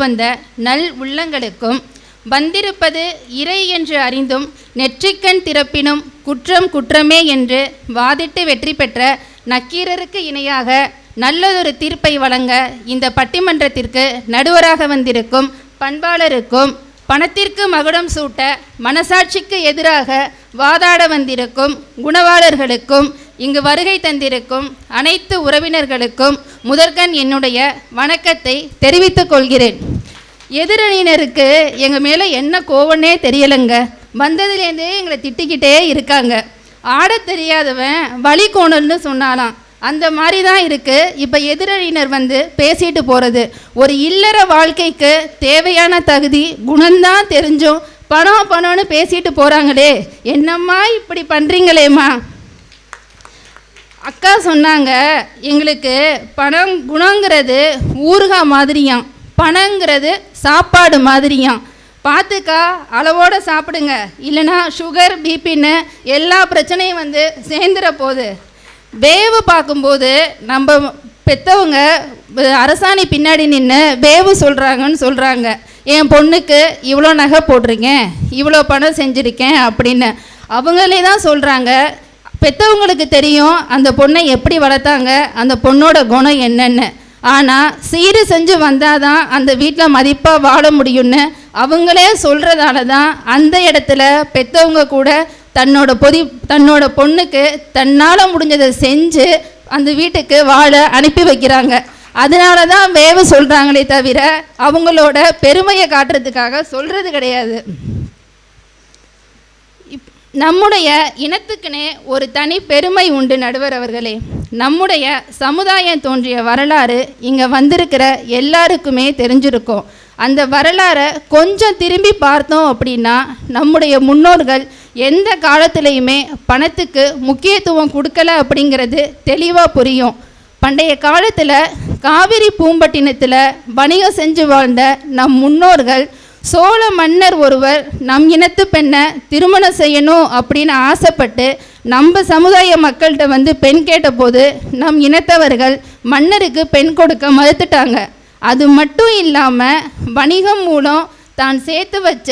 வந்த நல் உள்ளங்களுக்கும், வந்திருப்பது இறை என்று அறிந்தும் நெற்றிக்கண் திறப்பினும் குற்றம் குற்றமே என்று வாதிட்டு வெற்றி பெற்ற நக்கீரருக்கு இணையாக நல்லதொரு தீர்ப்பை வழங்க இந்த பட்டிமன்றத்திற்கு நடுவராக வந்திருக்கும் பண்பாளருக்கும், பணத்திற்கு மகுடம் சூட்ட மனசாட்சிக்கு எதிராக வாதாட வந்திருக்கும் குணவாளர்களுக்கும், இங்கு வருகை தந்திருக்கும் அனைத்து உறவினர்களுக்கும் முதற்கண் என்னுடைய வணக்கத்தை தெரிவித்துக் கொள்கிறேன். எதிரணியினருக்கு எங்கள் மேலே என்ன கோவன்னே தெரியலைங்க. வந்ததுலேருந்தே எங்களை திட்டிக்கிட்டே இருக்காங்க. ஆட தெரியாதவன் வழி கோணல்னு சொன்னாலாம், அந்த மாதிரி தான் இருக்குது. இப்போ எதிரணியினர் வந்து பேசிட்டு போகிறது. ஒரு இல்லற வாழ்க்கைக்கு தேவையான தகுதி குணம்தான் தெரிஞ்சும் பணம்னு பேசிட்டு போகிறாங்களே, என்னம்மா இப்படி பண்ணுறீங்களேம்மா. அக்கா சொன்னாங்க, எங்களுக்கு பணம் குணங்கிறது ஊறுகாய் மாதிரியாம், பணங்கிறது சாப்பாடு மாதிரியாம். பார்த்துக்கா, அளவோடு சாப்பிடுங்க, இல்லைனா சுகர் பிபின்னு எல்லா பிரச்சனையும் வந்து சேர்ந்துட போகுது. வேவு பார்க்கும்போது நம்ம பெற்றவங்க அரசாணி பின்னாடி நின்று வேவு சொல்கிறாங்கன்னு சொல்கிறாங்க. என் பொண்ணுக்கு இவ்வளோ நகை போடுறீங்க, இவ்வளோ பணம் செஞ்சுருக்கேன் அப்படின்னு அவங்களே தான் சொல்கிறாங்க. பெற்றவங்களுக்கு தெரியும் அந்த பொண்ணை எப்படி வளர்த்தாங்க, அந்த பொண்ணோட குணம் என்னென்னு. ஆனால் சீரு செஞ்சு வந்தால் தான் அந்த வீட்டில் மதிப்பாக வாழ முடியும்னு அவங்களே சொல்கிறதால தான் அந்த இடத்துல பெற்றவங்க கூட தன்னோட பொண்ணுக்கு தன்னால் முடிஞ்சதை செஞ்சு அந்த வீட்டுக்கு வாழ அனுப்பி வைக்கிறாங்க. அதனால தான் வேவு சொல்கிறாங்களே தவிர அவங்களோட பெருமையை காட்டுறதுக்காக சொல்கிறது கிடையாது. நம்முடைய இனத்துக்குனே ஒரு தனி பெருமை உண்டு நடுவர் அவர்களே. நம்முடைய சமுதாயம் தோன்றிய வரலாறு இங்கே வந்திருக்கிற எல்லாருக்குமே தெரிஞ்சிருக்கும். அந்த வரலாறை கொஞ்சம் திரும்பி பார்த்தோம் அப்படின்னா நம்முடைய முன்னோர்கள் எந்த காலத்துலேயுமே பணத்துக்கு முக்கியத்துவம் கொடுக்கல அப்படிங்கிறது தெளிவாக புரியும். பண்டைய காலத்தில் காவிரி பூம்பட்டினத்தில் வணிகம் செஞ்சு வாழ்ந்த நம் முன்னோர்கள் சோழ மன்னர் ஒருவர் நம் இனத்து பெண்ணை திருமணம் செய்யணும் அப்படின்னு ஆசைப்பட்டு நம்ம சமுதாய மக்கள்கிட்ட வந்து பெண் கேட்டபோது நம் இனத்தவர்கள் மன்னருக்கு பெண் கொடுக்க மறுத்துட்டாங்க. அது மட்டும் இல்லாமல் வணிகம் மூலம் தான் சேர்த்து வச்ச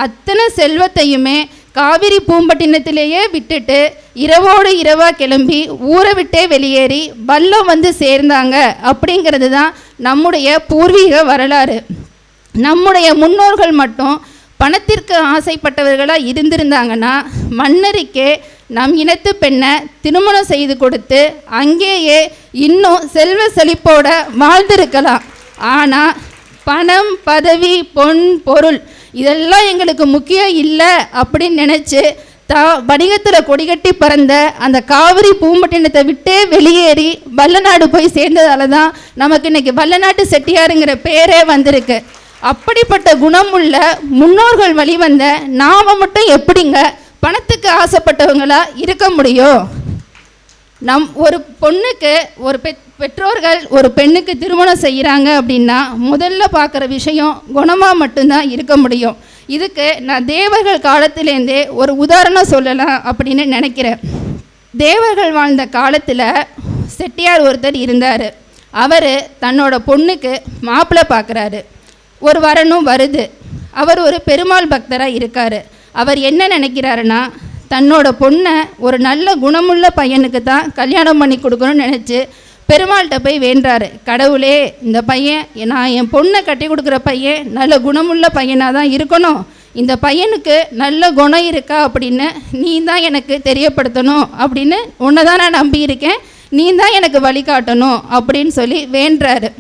அத்தனை செல்வத்தையுமே காவிரி பூம்பட்டினத்திலேயே விட்டுட்டு இரவோடு இரவாக கிளம்பி ஊரை விட்டே வெளியேறி வல்லம் வந்து சேர்ந்தாங்க. அப்படிங்கிறது தான் நம்முடைய பூர்வீக வரலாறு. நம்முடைய முன்னோர்கள் மட்டும் பணத்திற்கு ஆசைப்பட்டவர்களாக இருந்திருந்தாங்கன்னா மன்னருக்கே நம் இனத்து பெண்ணை திருமணம் செய்து கொடுத்து அங்கேயே இன்னும் செல்வ செழிப்போட வாழ்ந்திருக்கலாம். ஆனால் பணம், பதவி, பொன், பொருள் இதெல்லாம் எங்களுக்கு முக்கியம் இல்லை அப்படின்னு நினச்சி வணிகத்தில் கொடிகட்டி பறந்த அந்த காவிரி பூம்பட்டினத்தை விட்டே வெளியேறி வல்லநாடு போய் சேர்ந்ததால தான் நமக்கு இன்றைக்கி வல்லநாட்டு செட்டியாருங்கிற பேரே வந்திருக்கு. அப்படிப்பட்ட குணமுள்ள முன்னோர்கள் வழிவந்த நாம் மட்டும் எப்படிங்க பணத்துக்கு ஆசைப்பட்டவங்களா இருக்க முடியும்? ஒரு பொண்ணுக்கு பெற்றோர்கள் ஒரு பெண்ணுக்கு திருமணம் செய்கிறாங்க அப்படின்னா முதல்ல பார்க்குற விஷயம் குணமாக மட்டும்தான் இருக்க முடியும். இதுக்கு நான் தேவர்கள் காலத்திலேருந்தே ஒரு உதாரணம் சொல்லலாம் அப்படின்னு நினைக்கிறேன். தேவர்கள் வாழ்ந்த காலத்தில் செட்டியார் ஒருத்தர் இருந்தார். அவர் தன்னோட பொண்ணுக்கு மாப்பிள்ளை பார்க்குறாரு. ஒரு வரனும் வருது. அவர் ஒரு பெருமாள் பக்தராக இருக்கார். அவர் என்ன நினைக்கிறாருன்னா தன்னோட பொண்ணை ஒரு நல்ல குணமுள்ள பையனுக்கு தான் கல்யாணம் பண்ணி கொடுக்கணும்னு நினச்சி பெருமாள்கிட்ட போய் வேண்டாரு. கடவுளே, இந்த பையன் நான் என் பொண்ணை கட்டி கொடுக்குற பையன் நல்ல குணமுள்ள பையனாக தான் இருக்கணும். இந்த பையனுக்கு நல்ல குணம் இருக்கா அப்படின்னு நீ தான் எனக்கு தெரியப்படுத்தணும், அப்படின்னு உன்னை தான் நான் நம்பியிருக்கேன், நீ தான் எனக்கு வழிகாட்டணும் அப்படின்னு சொல்லி வேண்டாரு.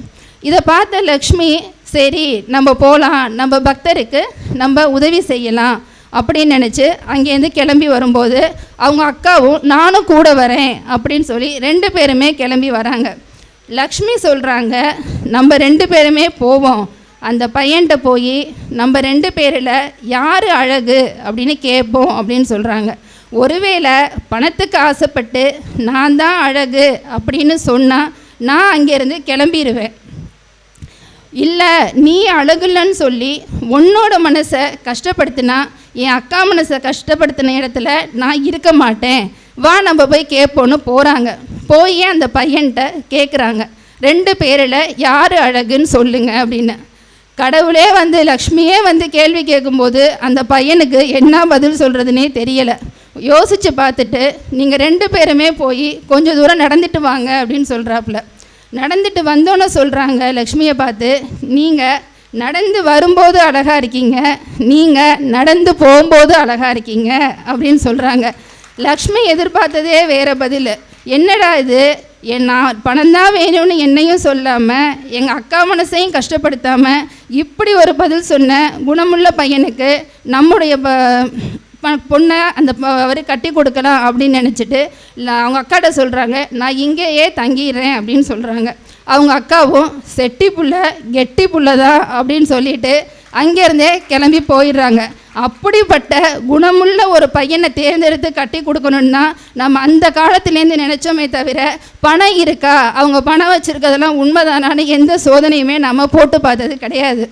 இதை பார்த்த லக்ஷ்மி, சரி நம்ம போகலாம், நம்ம பக்தருக்கு நம்ம உதவி செய்யலாம் அப்படின்னு நினச்சி அங்கேருந்து கிளம்பி வரும்போது அவங்க அக்காவும் நானும் கூட வரேன் அப்படின்னு சொல்லி 2 பேருமே கிளம்பி வராங்க. லக்ஷ்மி சொல்கிறாங்க, நம்ம 2 பேருமே போவோம், அந்த பையன்கிட்ட போய் நம்ம 2 பேரில் யார் அழகு அப்படின்னு கேட்போம் அப்படின்னு சொல்கிறாங்க. ஒருவேளை பணத்துக்கு ஆசைப்பட்டு நான் தான் அழகு அப்படின்னு சொன்னால் நான் அங்கேருந்து கிளம்பிடுவேன். இல்லை, நீ அழகுலன்னு சொல்லி உன்னோட மனசை கஷ்டப்படுத்தினா என் அக்கா மனசை கஷ்டப்படுத்தின இடத்துல நான் இருக்க மாட்டேன், வா நம்ம போய் கேட்போன்னு போகிறாங்க. போய் அந்த பையன்கிட்ட கேட்குறாங்க, 2 பேரில் யார் அழகுன்னு சொல்லுங்க அப்படின்னு. கடவுளே வந்து லக்ஷ்மியே வந்து கேள்வி கேட்கும்போது அந்த பையனுக்கு என்ன பதில் சொல்கிறதுனே தெரியலை. யோசித்து பார்த்துட்டு நீங்கள் 2 பேருமே போய் கொஞ்சம் தூரம் நடந்துட்டு வாங்க அப்படின்னு சொல்கிறாப்புல. நடந்துட்டு வந்தோன்னே சொல்கிறாங்க லக்ஷ்மியை பார்த்து, நீங்கள் நடந்து வரும்போது அழகாக இருக்கீங்க, நீங்கள் நடந்து போகும்போது அழகாக இருக்கீங்க அப்படின்னு சொல்கிறாங்க. லக்ஷ்மி எதிர்பார்த்ததே வேறு பதில். என்னடா இது, நான் பணம் தான் வேணும்னு என்னையும் சொல்லாமல் எங்கள் அக்கா மனசையும் கஷ்டப்படுத்தாமல் இப்படி ஒரு பதில் சொன்ன குணமுள்ள பையனுக்கு நம்முடைய பொண்ணை அந்த அவர் கட்டி கொடுக்கலாம் அப்படின்னு நினச்சிட்டு அவங்க அக்காட்ட சொல்கிறாங்க, நான் இங்கேயே தங்கிடுறேன் அப்படின்னு சொல்கிறாங்க. அவங்க அக்காவும் செட்டி புள்ள கெட்டி புள்ள தான் அப்படின்னு சொல்லிட்டு அங்கேருந்தே கிளம்பி போயிடுறாங்க. அப்படிப்பட்ட குணமுள்ள ஒரு பையனை தேர்ந்தெடுத்து கட்டி கொடுக்கணுன்னா நம்ம அந்த காலத்துலேருந்து நினச்சோமே தவிர பணம் இருக்கா, அவங்க பணம் வச்சுருக்கிறதெல்லாம் உண்மைதானான்னு எந்த சோதனையுமே நம்ம போட்டு பார்த்தது கிடையாது.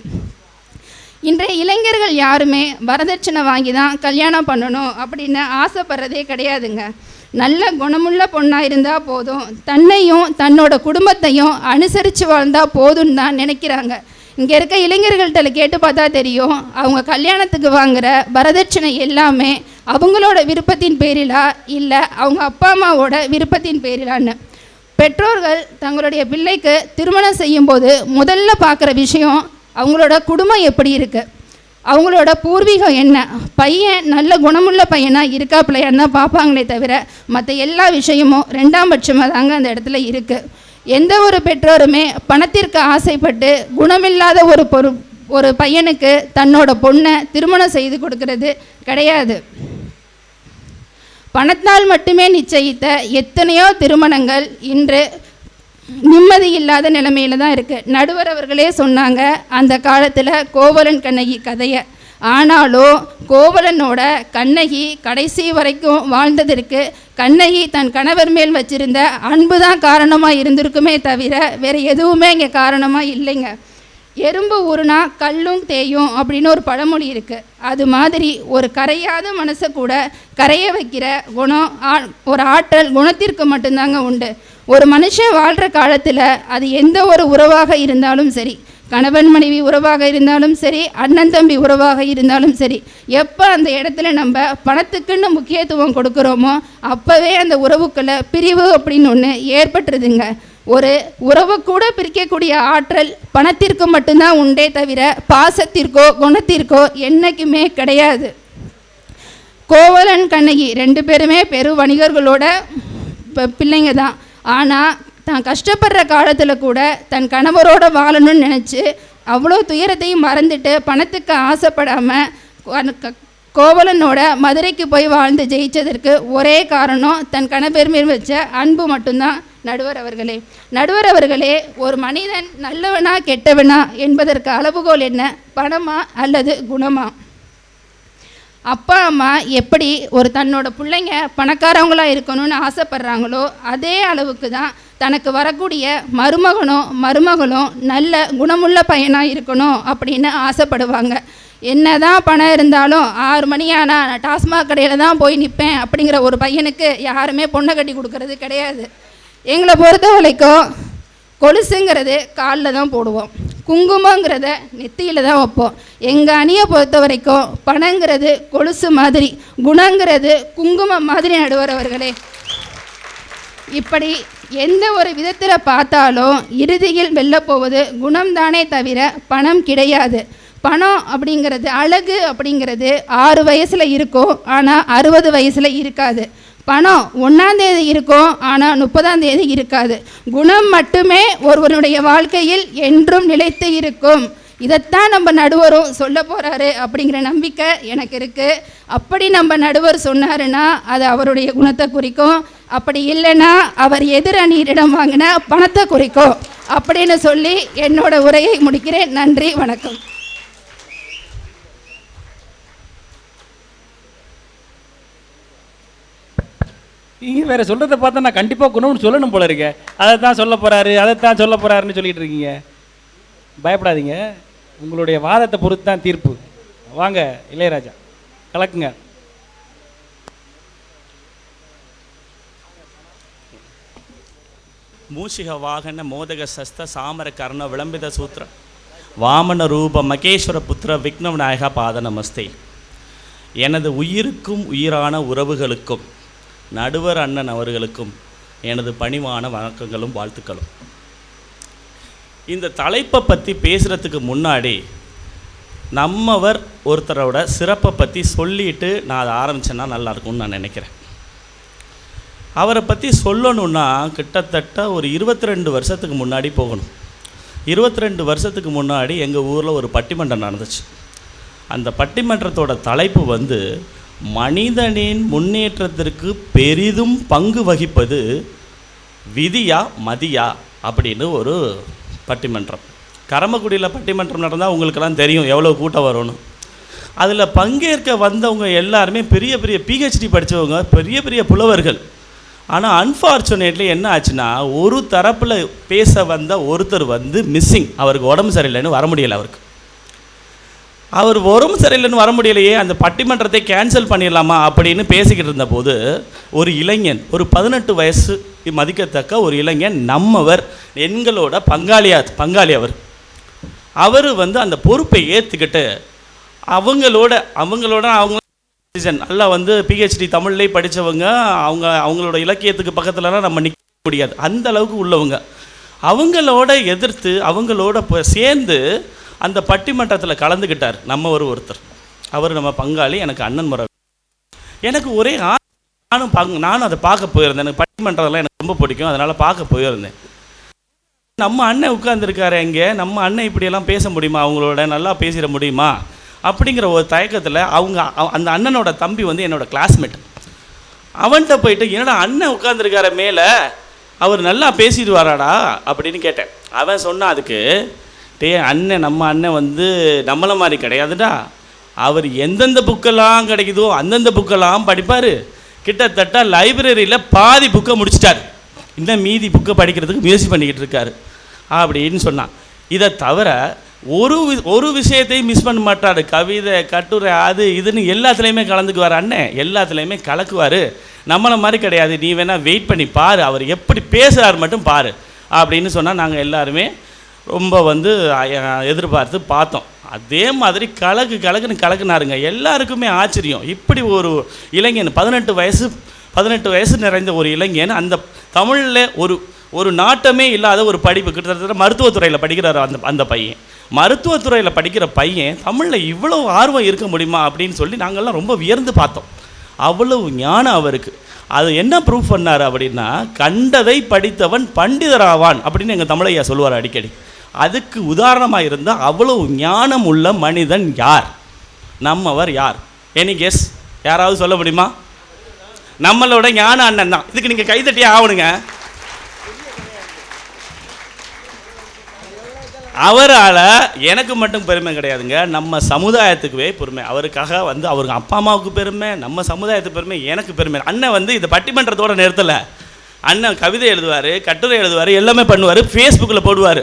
இன்றைய இளைஞர்கள் யாருமே வரதட்சணை வாங்கி தான் கல்யாணம் பண்ணணும் அப்படின்னு ஆசைப்படுறதே கிடையாதுங்க. நல்ல குணமுள்ள பொண்ணாக இருந்தால் போதும், தன்னையும் தன்னோட குடும்பத்தையும் அனுசரித்து வாழ்ந்தால் போதும்னு தான் நினைக்கிறாங்க. இங்கே இருக்க இளைஞர்கள்ட்ட கேட்டு பார்த்தா தெரியும், அவங்க கல்யாணத்துக்கு வாங்குகிற வரதட்சணை எல்லாமே அவங்களோட விருப்பத்தின் பேரிலா இல்லை அவங்க அப்பா அம்மாவோட விருப்பத்தின் பேரிலான்னு. பெற்றோர்கள் தங்களுடைய பிள்ளைக்கு திருமணம் செய்யும்போது முதல்ல பார்க்குற விஷயம் அவங்களோட குடும்பம் எப்படி இருக்குது, அவங்களோட பூர்வீகம் என்ன, பையன் நல்ல குணமுள்ள பையனாக இருக்கா பிள்ளையான்னு தான் பார்ப்பாங்களே தவிர மற்ற எல்லா விஷயமும் 2ஆம் பட்சமாக தாங்க அந்த இடத்துல இருக்குது. எந்த ஒரு பெற்றோருமே பணத்திற்கு ஆசைப்பட்டு குணமில்லாத ஒரு பையனுக்கு தன்னோட பொண்ணை திருமணம் செய்து கொடுக்கறது கிடையாது. பணத்தால் மட்டுமே நிச்சயித்த எத்தனையோ திருமணங்கள் இன்று நிம்மதி இல்லாத நிலைமையில தான் இருக்குது. நடுவர் அவர்களே சொன்னாங்க அந்த காலத்தில் கோவலன் கண்ணகி கதையை. ஆனாலும் கோவலனோட கண்ணகி கடைசி வரைக்கும் வாழ்ந்ததற்கு கண்ணகி தன் கணவர் மேல் வச்சிருந்த அன்பு தான் காரணமாக இருந்திருக்குமே தவிர வேறு எதுவுமே இங்கே காரணமாக இல்லைங்க. எறும்பு ஊறுனா கல்லும் தேயும் அப்படின்னு ஒரு பழமொழி இருக்குது. அது மாதிரி ஒரு கரையாத மனசை கூட கரைய வைக்கிற குணம் ஒரு ஆற்றல் குணத்திற்கு மட்டும்தாங்க உண்டு. ஒரு மனுஷன் வாழ்கிற காலத்தில் அது எந்த ஒரு உறவாக இருந்தாலும் சரி, கணவன் மனைவி உறவாக இருந்தாலும் சரி, அண்ணன் தம்பி உறவாக இருந்தாலும் சரி, எப்போ அந்த இடத்துல நம்ம பணத்துக்குன்னு முக்கியத்துவம் கொடுக்குறோமோ அப்போவே அந்த உறவுக்குள்ள பிரிவு அப்படின்னு ஒன்று ஏற்பட்டுருதுங்க. ஒரு உறவை கூட பிரிக்கக்கூடிய ஆற்றல் பணத்திற்கு மட்டும்தான் உண்டே தவிர பாசத்திற்கோ குணத்திற்கோ என்றைக்குமே கிடையாது. கோவலன் கண்ணகி 2 பேருமே பெரு வணிகர்களோட பிள்ளைங்க தான். ஆனால் தான் கஷ்டப்படுற காலத்தில் கூட தன் கணவரோடு வாழணும்னு நினச்சி அவ்வளோ துயரத்தையும் மறந்துட்டு பணத்துக்கு ஆசைப்படாமல் கோவலனோட மதுரைக்கு போய் வாழ்ந்து ஜெயித்ததற்கு ஒரே காரணம் தன் கணவர் மேல் வச்ச அன்பு மட்டும்தான். நடுவர் அவர்களே, ஒரு மனிதன் நல்லவனா கெட்டவனா என்பதற்கு அளவுகோல் என்ன, பணமா அல்லது குணமா? அப்பா அம்மா எப்படி ஒரு தன்னோட பிள்ளைங்க பணக்காரவங்களாக இருக்கணும்னு ஆசைப்படுறாங்களோ அதே அளவுக்கு தான் தனக்கு வரக்கூடிய மருமகனும் நல்ல குணமுள்ள பையனாக இருக்கணும் அப்படின்னு ஆசைப்படுவாங்க. என்ன தான் பணம் இருந்தாலும் 6 மணி ஆனால் நான் டாஸ்மாக் கடையில் தான் போய் நிற்பேன் அப்படிங்கிற ஒரு பையனுக்கு யாருமே பொண்ணை கட்டி கொடுக்கறது கிடையாது. எங்களை பொறுத்த வரைக்கும் கொலுசுங்கிறது காலில் தான் போடுவோம், குங்குமங்கிறத நெத்தியில் தான் வைப்போம். எங்கள் அணியை பொறுத்த வரைக்கும் பணங்கிறது கொலுசு மாதிரி, குணங்கிறது குங்குமம் மாதிரி. நடுவர் அவர்களே, இப்படி எந்த ஒரு விதத்தில் பார்த்தாலும் இறுதியில் வெல்லப்போவது குணம்தானே தவிர பணம் கிடையாது. பணம் அப்படிங்கிறது, அழகு அப்படிங்கிறது 6 வயசில் இருக்கும், ஆனால் 60 வயசில் இருக்காது. பணம் 1ஆம் தேதி இருக்கும், ஆனால் 30ஆம் தேதி இருக்காது. குணம் மட்டுமே ஒருவனுடைய வாழ்க்கையில் என்றும் நிலைத்து இருக்கும். இதைத்தான் நம்ம நடுவரும் சொல்ல போகிறாரு அப்படிங்கிற நம்பிக்கை எனக்கு இருக்குது. அப்படி நம்ம நடுவர் சொன்னாருன்னா அது அவருடைய குணத்தை குறிக்கும், அப்படி இல்லைன்னா அவர் எதிர் அணியிடம் வாங்கின பணத்தை குறிக்கும் அப்படின்னு சொல்லி என்னோட உரையை முடிக்கிறேன். நன்றி, வணக்கம். நீங்கள் வேறு சொல்கிறத பார்த்தா நான் கண்டிப்பாக குணம்னு சொல்லணும் போல இருக்கேன். அதைத்தான் சொல்ல போகிறாருன்னு சொல்லிகிட்டு இருக்கீங்க. பயப்படாதீங்க, உங்களுடைய வாதத்தை பொறுத்து தான் தீர்ப்பு. வாங்க இளையராஜா, கலக்குங்க. மூஷிக வாகன மோதக சஸ்த சாமர கர்ண விளம்பித சூத்திர வாமன ரூப மகேஸ்வர புத்திர விக்ன விநாயகா பாத நமஸ்தே. எனது உயிருக்கும் உயிரான உறவுகளுக்கும் நடுவர் அண்ணன் அவர்களுக்கும் எனது பணிவான வணக்கங்களும் வாழ்த்துக்களும். இந்த தலைப்பை பற்றி பேசுகிறதுக்கு முன்னாடி நம்மவர் ஒருத்தரோட சிறப்பை பற்றி சொல்லிட்டு நான் அதை ஆரம்பித்தேன்னா நல்லாயிருக்கும்னு நான் நினைக்கிறேன். அவரை பற்றி சொல்லணுன்னா கிட்டத்தட்ட ஒரு 22 வருஷத்துக்கு முன்னாடி போகணும். 22 வருஷத்துக்கு முன்னாடி எங்கள் ஊரில் ஒரு பட்டிமன்றம் நடந்துச்சு. அந்த பட்டிமன்றத்தோட தலைப்பு வந்து மனிதனின் முன்னேற்றத்திற்கு பெரிதும் பங்கு வகிப்பது விதியா மதியா அப்படின்னு ஒரு பட்டிமன்றம். கரமக்குடியில் பட்டிமன்றம் நடந்தால் உங்களுக்கெல்லாம் தெரியும் எவ்வளோ கூட்டம் வரும்னு. அதில் பங்கேற்க வந்தவங்க எல்லாருமே பெரிய பெரிய PhD படித்தவங்க, பெரிய பெரிய புலவர்கள். ஆனால் அன்ஃபார்ச்சுனேட்லி என்ன ஆச்சுன்னா, ஒரு தரப்பில் பேச வந்த ஒருத்தர் வந்து மிஸ்ஸிங். அவருக்கு உடம்பு சரியில்லைன்னு வர முடியலை. அவர் உடம்பு சரியில்லைன்னு வர முடியலையே, அந்த பட்டிமன்றத்தை கேன்சல் பண்ணிடலாமா அப்படின்னு பேசிக்கிட்டு இருந்தபோது ஒரு இளைஞன், ஒரு 18 வயசு மதிக்கத்தக்க ஒரு இளைஞன், நம்மவர் எங்களோட பங்காளி அவர் வந்து அந்த பொறுப்பை ஏற்றுக்கிட்டு அவங்களோட நல்லா வந்து PhD தமிழ்லேயே படித்தவங்க, அவங்களோட இலக்கியத்துக்கு பக்கத்துலலாம் நம்ம நிற்க முடியாது, அந்த அளவுக்கு உள்ளவங்க. அவங்களோட எதிர்த்து அவங்களோட சேர்ந்து அந்த பட்டிமன்றத்தில் கலந்துக்கிட்டார் ஒருத்தர். அவர் நம்ம பங்காளி, எனக்கு அண்ணன் முறை. எனக்கு ஒரே நானும் அதை பார்க்க போயிருந்தேன். எனக்கு பட்டிமன்றம்லாம் எனக்கு ரொம்ப பிடிக்கும், அதனால் பார்க்க போயிருந்தேன். நம்ம அண்ணன் உட்கார்ந்துருக்காரு இங்கே, நம்ம அண்ணன் இப்படியெல்லாம் பேச முடியுமா, அவங்களோட நல்லா பேசிட முடியுமா அப்படிங்கிற ஒரு தயக்கத்தில் அந்த அண்ணனோட தம்பி வந்து என்னோடய கிளாஸ்மேட். அவன்கிட்ட போயிட்டு, என்னடா அண்ணன் உட்காந்துருக்கார மேலே, அவர் நல்லா பேசிடுவாராடா அப்படின்னு கேட்டேன். அவன் சொன்னான், அதுக்கு நம்ம அண்ணன் வந்து நம்மளை மாதிரி கிடையாதுடா, அவர் எந்தெந்த புக்கெல்லாம் கிடைக்குதோ அந்தந்த புக்கெல்லாம் படிப்பார். கிட்டத்தட்ட லைப்ரரியில் பாதி புக்கை முடிச்சிட்டார், இன்னும் மீதி புக்கை படிக்கிறதுக்கு முயற்சி பண்ணிக்கிட்டு இருக்காரு அப்படின்னு சொன்னான். இதை தவிர ஒரு விஷயத்தையும் மிஸ் பண்ண மாட்டார். கவிதை, கட்டுரை, அது இதுன்னு எல்லாத்துலேயுமே கலந்துக்குவார் அண்ணன், எல்லாத்துலேயுமே கலக்குவார். நம்மளை மாதிரி கிடையாது, நீ வேணால் வெயிட் பண்ணி பாரு, அவர் எப்படி பேசுகிறார் மட்டும் பாரு அப்படின்னு சொன்னால் நாங்கள் எல்லாருமே ரொம்ப வந்து எதிர்பார்த்து பார்த்தோம். அதே மாதிரி கலக்குன்னு கலக்குனாருங்க. எல்லாருக்குமே ஆச்சரியம், இப்படி ஒரு இளைஞன் 18 வயசு நிறைந்த ஒரு இளைஞன் அந்த தமிழில் ஒரு நாட்டமே இல்லாத ஒரு படிப்பு, கிட்டத்தட்ட மருத்துவத்துறையில் படிக்கிறார் அந்த பையன். மருத்துவத்துறையில் படிக்கிற பையன் தமிழில் இவ்வளோ ஆர்வம் இருக்க முடியுமா அப்படின்னு சொல்லி நாங்கள்லாம் ரொம்ப வியர்ந்து பார்த்தோம். அவ்வளவு ஞானம் அவருக்கு. அது என்ன ப்ரூஃப் பண்ணார் அப்படின்னா, கண்டதை படித்தவன் பண்டிதராவான் அப்படின்னு எங்கள் தமிழையா சொல்லுவார் அடிக்கடி. அதுக்கு உதாரணமாக இருந்தால் அவ்வளவு ஞானம் உள்ள மனிதன் யார், நம்மவர் யார்? Any guess? யாராவது சொல்ல முடியுமா? நம்மளோட ஞான அண்ணன் தான். இதுக்கு நீங்கள் கைதட்டியே ஆகணுங்க. அவரால் எனக்கு மட்டும் பெருமை கிடையாதுங்க, நம்ம சமுதாயத்துக்குவே பெருமை. அவருக்காக வந்து அவருக்கு அப்பா அம்மாவுக்கு பெருமை, நம்ம சமுதாயத்துக்கு பெருமை, எனக்கு பெருமை. அண்ணன் வந்து இந்த பட்டிமன்றத்தோட நேரத்தில் அண்ணன் கவிதை எழுதுவார், கட்டுரை எழுதுவார், எல்லாமே பண்ணுவார், ஃபேஸ்புக்கில் போடுவார்.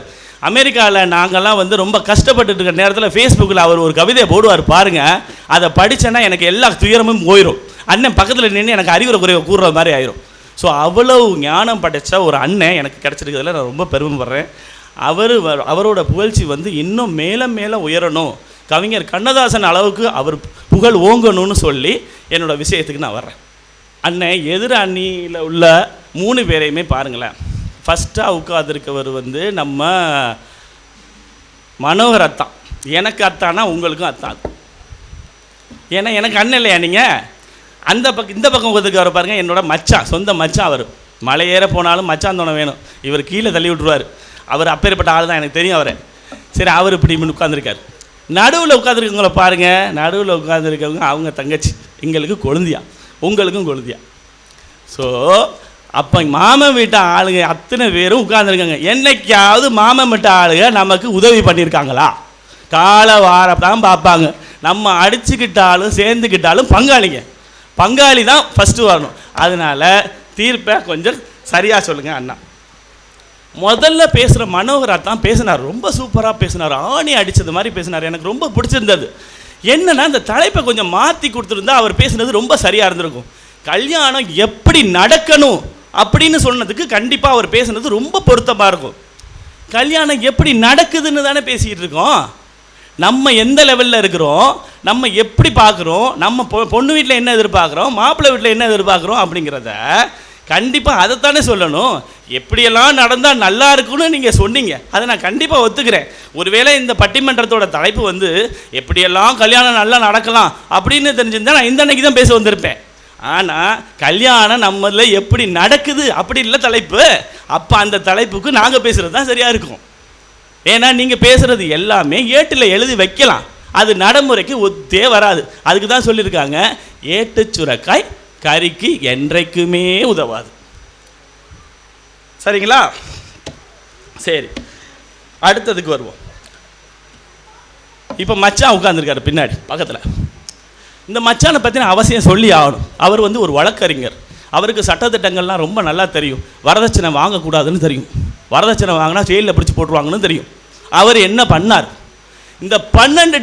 அமெரிக்காவில் நாங்கள்லாம் வந்து ரொம்ப கஷ்டப்பட்டு இருக்கிற நேரத்தில் ஃபேஸ்புக்கில் அவர் ஒரு கவிதையை போடுவார் பாருங்கள். அதை படித்தேன்னா எனக்கு எல்லா துயரமும் போயிடும். அண்ணன் பக்கத்தில் நின்று எனக்கு அறிவுரை குறைவை கூறுற மாதிரி ஆயிரும். ஸோ அவ்வளவு ஞானம் படைத்த ஒரு அண்ணன் எனக்கு கிடச்சிருக்கிறதுல நான் ரொம்ப பெருமைப்படுறேன். அவரோட புகழ்ச்சி வந்து இன்னும் மேலே உயரணும், கவிஞர் கண்ணதாசன் அளவுக்கு அவர் புகழ் ஓங்கணும்னு சொல்லி என்னோடய விஷயத்துக்கு நான் வர்றேன். அண்ணன் எதிர அணியில் உள்ள 3 பேரையுமே பாருங்களேன். ஃபஸ்ட்டாக உட்காந்துருக்கவர் வந்து நம்ம மனோகர் அத்தான். எனக்கு அத்தானா உங்களுக்கும் அத்தான். ஏன்னா எனக்கு அண்ணன் இல்லையா நீங்கள்? இந்த பக்கம் உட்காந்துருக்கவர் பாருங்கள், என்னோட மச்சான், சொந்த மச்சான். அவர் மலை ஏற போனாலும் மச்சான் தோணை வேணும், இவர் கீழே தள்ளி விட்டுருவார். அவர் அப்பேற்பட்ட ஆள் தான், எனக்கு தெரியும் அவரை. சரி, அவர் இப்படி உட்காந்துருக்கார். நடுவில் உட்காந்துருக்கவங்கள பாருங்கள், நடுவில் உட்காந்துருக்கவங்க அவங்க தங்கச்சி, எங்களுக்கு கொழுந்தியா, உங்களுக்கும் கொழுந்தியா. ஸோ அப்போ மாமன் வீட்டு ஆளுங்க அத்தனை பேரும் உட்காந்துருக்காங்க. என்னைக்காவது மாமன் வீட்டு ஆளுங்க நமக்கு உதவி பண்ணியிருக்காங்களா? காலை வாரம் தான் பார்ப்பாங்க. நம்ம அடிச்சுக்கிட்டாலும் சேர்ந்துக்கிட்டாலும் பங்காளி தான் ஃபஸ்ட்டு வரணும். அதனால் தீர்ப்பை கொஞ்சம் சரியாக சொல்லுங்கள் அண்ணா. முதல்ல பேசுகிற மனோகரா தான் பேசினார், ரொம்ப சூப்பராக பேசினார், ஆணி அடித்தது மாதிரி பேசினார். எனக்கு ரொம்ப பிடிச்சிருந்தது. என்னென்னா, இந்த தலைப்பை கொஞ்சம் மாற்றி கொடுத்துருந்தா அவர் பேசுனது ரொம்ப சரியாக இருந்திருக்கும். கல்யாணம் எப்படி நடக்கணும் அப்படின்னு சொன்னதுக்கு கண்டிப்பாக அவர் பேசுனது ரொம்ப பொருத்தமாக இருக்கும். கல்யாணம் எப்படி நடக்குதுன்னு தானே பேசிக்கிட்டு இருக்கோம். நம்ம எந்த லெவலில் இருக்கிறோம், நம்ம எப்படி பார்க்குறோம், நம்ம பொண்ணு வீட்டில் என்ன எதிர்பார்க்குறோம், மாப்பிள்ளை வீட்டில் என்ன எதிர்பார்க்குறோம் அப்படிங்கிறத கண்டிப்பாக அதைத்தானே சொல்லணும். எப்படியெல்லாம் நடந்தால் நல்லா இருக்குன்னு நீங்கள் சொன்னீங்க, அதை நான் கண்டிப்பாக ஒத்துக்கிறேன். ஒருவேளை இந்த பட்டிமன்றத்தோட தலைப்பு வந்து எப்படியெல்லாம் கல்யாணம் நல்லா நடக்கலாம் அப்படின்னு தெரிஞ்சிருந்தால் நான் இந்த அன்னைக்கு தான் பேச வந்திருப்பேன். ஆனால் கல்யாணம் நம்மள எப்படி நடக்குது அப்படி இல்லை தலைப்பு. அப்போ அந்த தலைப்புக்கு நாங்கள் பேசுகிறது தான் சரியாக இருக்கும். ஏன்னா நீங்கள் பேசுகிறது எல்லாமே ஏட்டில் எழுதி வைக்கலாம், அது நடைமுறைக்கு ஒத்தே வராது. அதுக்கு தான் சொல்லியிருக்காங்க, ஏட்டு சுரக்காய் கறிக்கு என்றைக்குமே உதவாது. சரிங்களா? சரி, அடுத்ததுக்கு வருவோம். இப்போ மச்சான் உட்காந்துருக்காரு பின்னாடி பக்கத்தில். இந்த மச்சானை பற்றின அவசியம் சொல்லி ஆகணும். அவர் வந்து ஒரு வழக்கறிஞர், அவருக்கு சட்டத்திட்டங்கள்லாம் ரொம்ப நல்லா தெரியும். வரதட்சணை வாங்கக்கூடாதுன்னு தெரியும், வரதட்சணை வாங்கினா ஜெயிலில் பிடிச்சி போட்டுருவாங்கன்னு தெரியும். அவர் என்ன பண்ணார், இந்த 12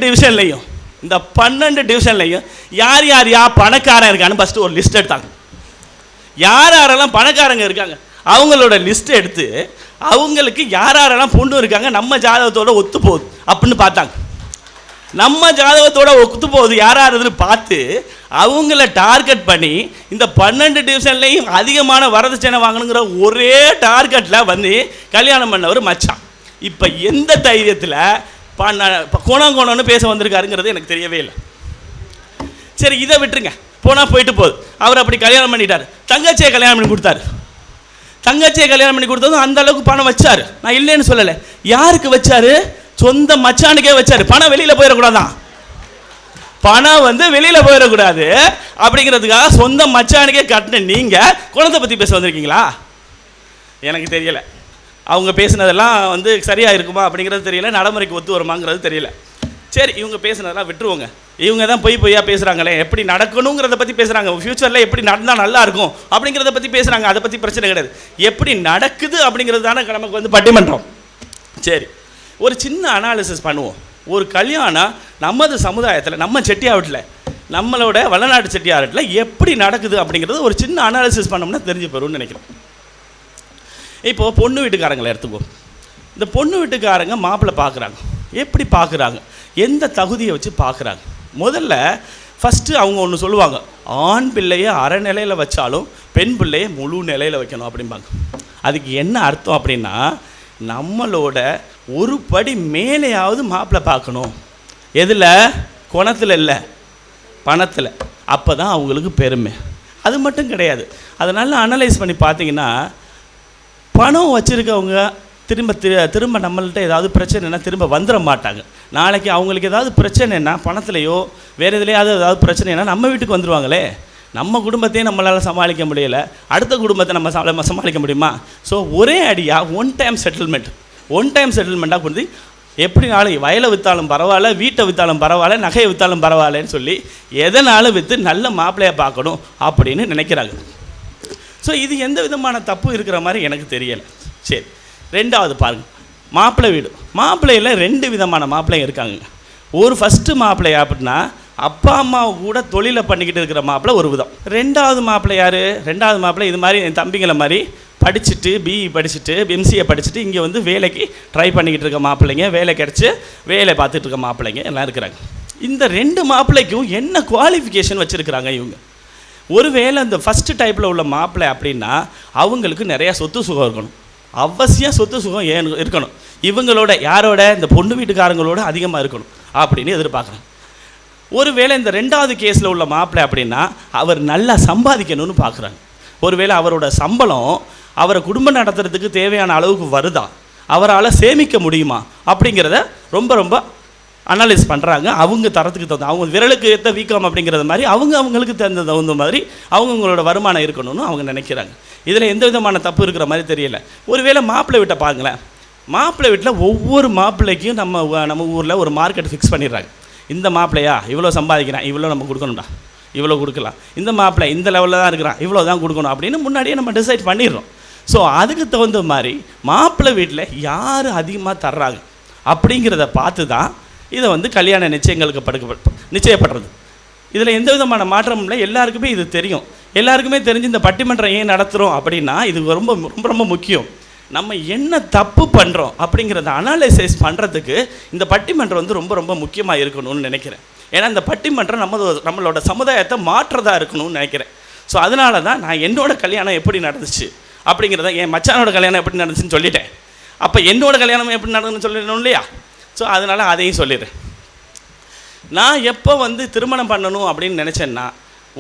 டிவிஷன்லையும் யார் யார் பணக்காரன் இருக்கான்னு ஃபஸ்ட்டு ஒரு லிஸ்ட் எடுத்தாங்க. யார் யாரெல்லாம் பணக்காரங்க இருக்காங்க அவங்களோட லிஸ்ட் எடுத்து அவங்களுக்கு யார் யாரெல்லாம் பொண்ணு இருக்காங்க நம்ம ஜாதகத்தோட ஒத்து போகுது அப்படின்னு பார்த்தாங்க. நம்ம ஜாதகத்தோட ஒத்து போகுது யார் யாருன்னு பார்த்து அவங்கள டார்கெட் பண்ணி இந்த 12 டிவிஷன்லையும் அதிகமான வரதட்சணை வாங்கணுங்கிற ஒரே டார்கெட்டில் வந்து கல்யாணம் பண்ணவர் மச்சான். இப்போ எந்த தைரியத்தில் கோணம்னு பேச வந்திருக்காருங்கிறது எனக்கு தெரியவே இல்லை. சரி, இதை விட்டுருங்க, போனால் போயிட்டு போகுது. அவர் அப்படி கல்யாணம் பண்ணிட்டார், தங்கச்சியை கல்யாணம் பண்ணி கொடுத்தாரு. தங்கச்சியை கல்யாணம் பண்ணி கொடுத்ததும் அந்த அளவுக்கு பணம் வச்சார், நான் இல்லைன்னு சொல்லலை. யாருக்கு வச்சாரு? சொந்த மச்சானுக்கே வச்சாரு. பணம் வெளியில் போயிடக்கூடாதான், பணம் வந்து வெளியில் போயிடக்கூடாது அப்படிங்கிறதுக்காக சொந்த மச்சானுக்கே கட்டின நீங்கள் குணத்தை பற்றி பேச வந்திருக்கீங்களா? எனக்கு தெரியலை. அவங்க பேசினதெல்லாம் வந்து சரியாக இருக்குமா அப்படிங்கிறது தெரியல, நடைமுறைக்கு ஒத்து வருமாங்கிறது தெரியல. சரி, இவங்க பேசுனதெல்லாம் விட்டுருவோங்க. இவங்க தான் பொய்யா பேசுகிறாங்களே, எப்படி நடக்கணுங்கிறத பற்றி பேசுகிறாங்க, ஃப்யூச்சரில் எப்படி நடந்தால் நல்லா இருக்கும் அப்படிங்கிறத பற்றி பேசுகிறாங்க. அதை பற்றி பிரச்சனை கிடையாது, எப்படி நடக்குது அப்படிங்கிறது தானே நமக்கு வந்து பட்டிமன்றம். சரி, ஒரு சின்ன அனாலிசிஸ் பண்ணுவோம். ஒரு கல்யாணம் நமது சமுதாயத்தில், நம்ம செட்டியாவட்டில், நம்மளோட வளநாட்டு செட்டியாவட்டில் எப்படி நடக்குது அப்படிங்கிறது ஒரு சின்ன அனாலிசிஸ் பண்ணோம்னா தெரிஞ்சு போயிரும்னு நினைக்கிறோம். இப்போது பொண்ணு வீட்டுக்காரங்களை எடுத்துக்கோ. இந்த பொண்ணு வீட்டுக்காரங்க மாப்பிள்ளை பார்க்குறாங்க, எப்படி பார்க்குறாங்க, எந்த தகுதியை வச்சு பார்க்குறாங்க. முதல்ல ஃபஸ்ட்டு அவங்க ஒன்று சொல்லுவாங்க, ஆண் பிள்ளையை அரை நிலையில் வச்சாலும் பெண் பிள்ளையை முழு நிலையில் வைக்கணும் அப்படிம்பாங்க. அதுக்கு என்ன அர்த்தம் அப்படின்னா, நம்மளோட ஒரு படி மேலேயாவது மாப்பிள்ளை பார்க்கணும். எதில்? குணத்தில் இல்லை, பணத்தில். அப்போ தான் அவங்களுக்கு பெருமை. அது மட்டும் கிடையாது. அதனால் அனலைஸ் பண்ணி பார்த்தீங்கன்னா, பணம் வச்சுருக்கவங்க திரும்ப நம்மள்கிட்ட ஏதாவது பிரச்சனைனா திரும்ப வந்துட மாட்டாங்க. நாளைக்கு அவங்களுக்கு ஏதாவது பிரச்சனைனா பணத்துலையோ வேறு எதுலையாவது ஏதாவது பிரச்சனைனா நம்ம வீட்டுக்கு வந்துடுவாங்களே. நம்ம குடும்பத்தையும் நம்மளால் சமாளிக்க முடியலை, அடுத்த குடும்பத்தை நம்ம சமாளிக்க முடியுமா? ஸோ ஒரே அடியாக ஒன் டைம் செட்டில்மெண்ட்டாக கொடுத்து எப்படி நாளைக்கு வயலை விற்றாலும் பரவாயில்ல, வீட்டை விற்றாலும் பரவாயில்ல, நகையை விற்றாலும் பரவாயில்லன்னு சொல்லி எதனாலும் விற்று நல்ல மாப்பிள்ளையை பார்க்கணும் அப்படின்னு நினைக்கிறாங்க. ஸோ இது எந்த விதமான தப்பு இருக்கிற மாதிரி எனக்கு தெரியலை. சரி, ரெண்டாவது பாருங்கள், மாப்பிள்ளை வீடு. மாப்பிள்ளையில் 2 விதமான மாப்பிள்ளைங்க இருக்காங்க. ஒரு ஃபஸ்ட்டு மாப்பிள்ளை அப்படின்னா அப்பா அம்மா கூட தொழிலை பண்ணிக்கிட்டு இருக்கிற மாப்பிள்ளை ஒரு விதம். ரெண்டாவது மாப்பிள்ளை யார்? ரெண்டாவது மாப்பிள்ளை இது மாதிரி என் தம்பிங்களை மாதிரி படிச்சுட்டு பிஇ படிச்சுட்டு எம்சிஏ படிச்சுட்டு இங்கே வந்து வேலைக்கு ட்ரை பண்ணிக்கிட்டு இருக்க மாப்பிள்ளைங்க, வேலை கிடச்சி வேலை பார்த்துட்டு இருக்க மாப்பிள்ளைங்க எல்லாம் இருக்கிறாங்க. இந்த 2 மாப்பிள்ளைக்கும் என்ன குவாலிஃபிகேஷன் வச்சுருக்கிறாங்க இவங்க? ஒருவேளை இந்த ஃபஸ்ட்டு டைப்பில் உள்ள மாப்பிள்ளை அப்படின்னா அவங்களுக்கு நிறையா சொத்து சுகம் இருக்கணும், அவசியம் சொத்து சுகம் இருக்கணும். இவங்களோட யாரோட? இந்த பொண்ணு வீட்டுக்காரங்களோட அதிகமாக இருக்கணும் அப்படின்னு எதிர்பார்க்குறாங்க. ஒருவேளை இந்த 2வது கேஸில் உள்ள மாப்பிள்ளை அப்படின்னா அவர் நல்லா சம்பாதிக்கணும்னு பார்க்குறாங்க. ஒருவேளை அவரோட சம்பளம் அவரை குடும்பம் நடத்துறதுக்கு தேவையான அளவுக்கு வருதா, அவரால் சேமிக்க முடியுமா அப்படிங்கிறத ரொம்ப அனலைஸ் பண்ணுறாங்க. அவங்க தரத்துக்கு தகுந்த, அவங்க விரலுக்கு ஏற்ற வீக்கம் அப்படிங்கிறது மாதிரி அவங்களுக்கு தகுந்த மாதிரி அவங்களோட வருமானம் இருக்கணும்னு அவங்க நினைக்கிறாங்க. இதில் எந்த விதமான தப்பு இருக்கிற மாதிரி தெரியல. ஒருவேளை மாப்பிள்ளை வீட்டை பாருங்களேன். மாப்பிள்ளை வீட்டில் ஒவ்வொரு மாப்பிள்ளைக்கும் நம்ம ஊரில் ஒரு மார்க்கெட் ஃபிக்ஸ் பண்ணிடுறாங்க. இந்த மாப்பிள்ளையா இவ்வளோ சம்பாதிக்கிறான், இவ்வளோ நம்ம கொடுக்கணும்டா, இவ்வளோ கொடுக்கலாம். இந்த மாப்பிள்ளை இந்த லெவலில் தான் இருக்கிறான், இவ்வளோ தான் கொடுக்கணும் அப்படின்னு முன்னாடியே நம்ம டிசைட் பண்ணிடுறோம். ஸோ அதுக்கு தகுந்த மாதிரி மாப்பிள்ளை வீட்டில் யார் அதிகமாக தர்றாங்க அப்படிங்கிறத பார்த்து தான் இதை வந்து கல்யாண நிச்சயப்படுறது. இதில் எந்த விதமான மாற்றமும் இல்லை, எல்லாருக்குமே இது தெரியும். எல்லாருக்குமே தெரிஞ்சு இந்த பட்டிமன்றம் ஏன் நடத்துகிறோம் அப்படின்னா இது ரொம்ப முக்கியம். நம்ம என்ன தப்பு பண்ணுறோம் அப்படிங்கிறத அனாலிசைஸ் பண்ணுறதுக்கு இந்த பட்டிமன்றம் வந்து ரொம்ப ரொம்ப முக்கியமாக இருக்கணும்னு நினைக்கிறேன். ஏன்னா இந்த பட்டிமன்றம் நம்மளோட சமுதாயத்தை மாற்றதா இருக்கணும்னு நினைக்கிறேன். ஸோ அதனால தான் நான் என்னோட கல்யாணம் எப்படி நடந்துச்சு அப்படிங்கிறத, என் மச்சானோட கல்யாணம் எப்படி நடந்துச்சுன்னு சொல்லிட்டேன். அப்போ என்னோட கல்யாணம் எப்படி நடந்துன்னு சொல்லிடணும் இல்லையா? ஸோ அதனால் அதையும் சொல்லிடுறேன். நான் எப்போ வந்து திருமணம் பண்ணணும் அப்படின்னு நினச்சேன்னா,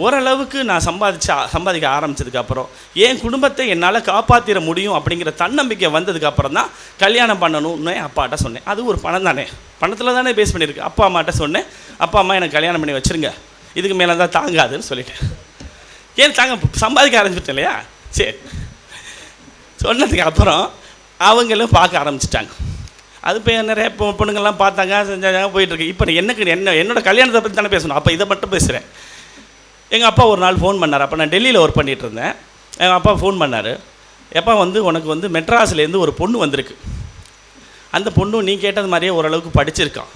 ஓரளவுக்கு நான் சம்பாதிக்க ஆரம்பித்ததுக்கப்புறம் என் குடும்பத்தை என்னால் காப்பாற்றிட முடியும் அப்படிங்கிற தன்னம்பிக்கை வந்ததுக்கப்புறம் தான் கல்யாணம் பண்ணணும்னு அப்பாட்ட சொன்னேன். அது ஒரு பணம் தானே, பணத்தில் தானே பேஸ் பண்ணியிருக்கு. அப்பா அம்மாட்ட சொன்னேன், அப்பா அம்மா எனக்கு கல்யாணம் பண்ணி வச்சுருங்க, இதுக்கு மேலே தான் தாங்காதுன்னு சொல்லிட்டேன். ஏன் சம்பாதிக்க ஆரம்பிச்சிட்டேன் இல்லையா? சரி, சொன்னதுக்கு அப்புறம் அவங்களும் பார்க்க ஆரம்பிச்சிட்டாங்க. அது இப்போ நிறைய பொண்ணுங்கள்லாம் பார்த்தாங்க, செஞ்சாங்க, போயிட்டுருக்கு. இப்போ என்னோட கல்யாணத்தை பற்றி தானே பேசணும், அப்போ இதை மட்டும் பேசுகிறேன். எங்கள் அப்பா ஒரு நாள் ஃபோன் பண்ணார். அப்போ நான் டெல்லியில் ஒர்க் பண்ணிகிட்டு இருந்தேன். எங்கள் அப்பா ஃபோன் பண்ணார். எப்போ வந்து உனக்கு வந்து மெட்ராஸ்லேருந்து ஒரு பொண்ணு வந்திருக்கு, அந்த பொண்ணு நீ கேட்டது மாதிரியே ஓரளவுக்கு படிச்சிருக்கான்.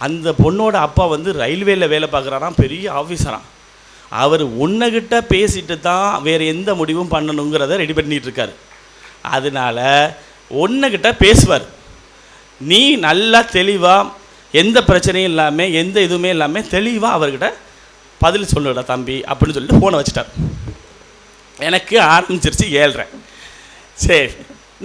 அந்த பொண்ணோட அப்பா வந்து ரயில்வேயில் வேலை பார்க்குறாராம், பெரிய ஆஃபீஸரான். அவர் உன்னைகிட்ட பேசிட்டு தான் வேறு எந்த முடிவும் பண்ணணுங்கிறத ரெடி பண்ணிகிட்ருக்காரு. அதனால் உன்னைகிட்ட பேசுவார். நீ நல்லா தெளிவாக, எந்த பிரச்சனையும் இல்லாமல், எந்த இதுவுமே இல்லாமல் தெளிவாக அவர்கிட்ட பதில் சொல்லுடா தம்பி அப்படின்னு சொல்லிட்டு ஃபோனை வச்சுட்டார். எனக்கு ஆரம்பிச்சிருச்சு 7:30. சரி,